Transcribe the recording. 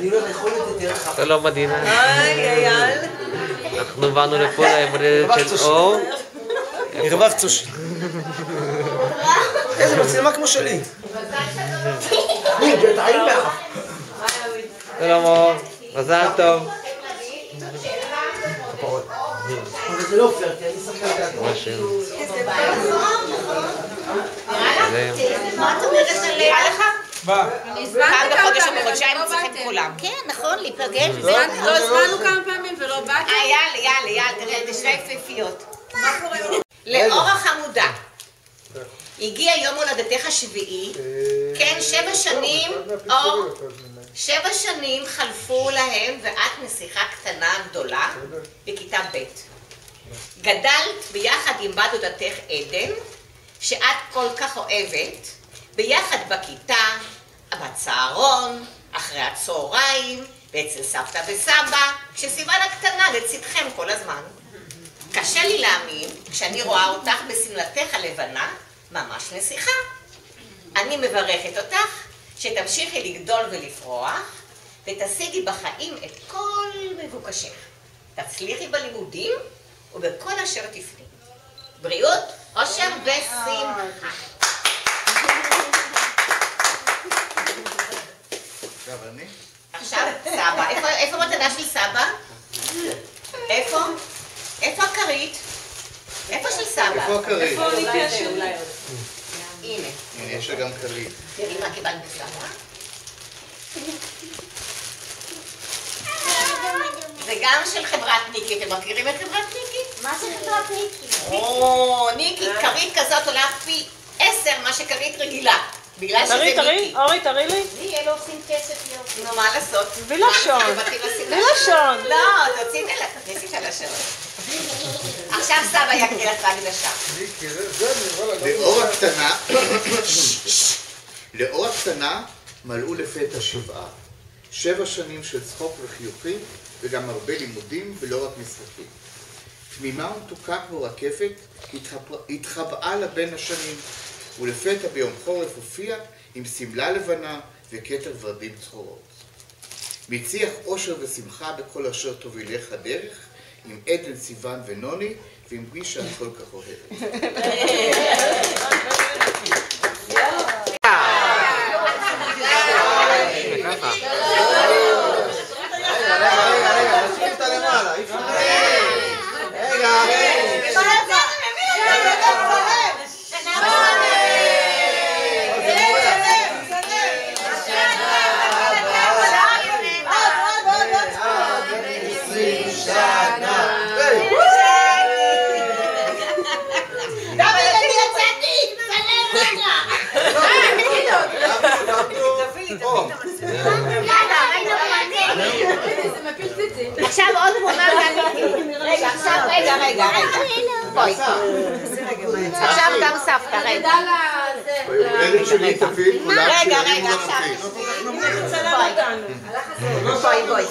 אני לא יכול לתת לך. שלום מדינה. היי, אייל. אנחנו באנו לפה ליום הולדת של אור. הרווחת שושי. איזה מצלמה כמו שלי. טעים לך. שלום אור. מזל טוב. אבל זה לא פייר, כי אני שחקן גדול. מה את אומרת עליה לך? מה? פעם בחודש או בחודשיים צריכים כולם. כן, נכון, להיפגש. לא הזמנו כמה פעמים ולא באתם? יאללה, תראה, זה שני יפהפיות. לאור החמודה, הגיע יום הולדתך השביעי, כן, 7 שנים, אור, 7 שנים חלפו להם ואת נסיכה קטנה גדולה בכיתה ב'. גדלת ביחד עם בת דודתך עדן, שאת כל כך אוהבת, ביחד בכיתה, בצהרון, אחרי הצהריים, ואצל סבתא וסבא, כשסיוון הקטנה לצדכם כל הזמן. קשה לי להאמין, כשאני רואה אותך בשמלתך הלבנה, ממש נסיכה. אני מברכת אותך שתמשיכי לגדול ולפרוח, ותשיגי בחיים את כל מבוקשך. תצליחי בלימודים ובכל אשר תפני. בריאות, אושר ושמחה. עכשיו סבא, איפה מתנה של סבא? איפה? איפה הכרית? איפה של סבא? איפה הכרית? הנה. יש לה גם כרית. תראי מה קיבלת בסבא. זה גם של חברת ניקי, אתם מכירים את חברת ניקי? מה זה חברת ניקי? או, ניקי, כרית כזאת עולה פי 10 מה שכרית רגילה. בגלל שזה ניקי. אורי, תראי לי. לי, אלו עושים כסף להיות. נו, מה לעשות? בלי לשון. בלי לשון. לא, תוציא את תכניסי את הלשון. עכשיו סבא יקריא לך הקדשה. לאור הקטנה מלאו לפתע 7 שנים של צחוק וחיוכים וגם הרבה לימודים ולא רק משחקים. תמימה ומתוקה כמו רקפת התחבאה לה בין השנים, ולפתע ביום חורף הופיע עם שמלה לבנה וכתר ורדים צהורות. מציח אושר ושמחה בכל אשר תובילך הדרך, עם עדן, סיוון ונוני, ועם מי שאת כל כך אוהבת. עכשיו עוד תמונה מהניקי. רגע, עכשיו, רגע. בואי. עכשיו גם סבתא, רגע. רגע, עכשיו. בואי.